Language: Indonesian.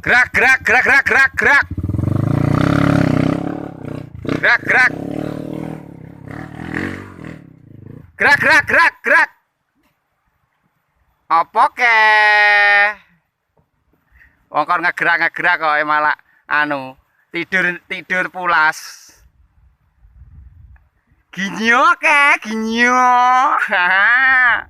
Gerak, gerak, gerak, gerak, gerak, gerak. Gerak, gerak. Gerak, gerak, gerak, gerak. Apa ke? Wong kon ngegerak-ngegerak kok malah anu, tidur pulas. Ginyo ke, ginyo. Haha.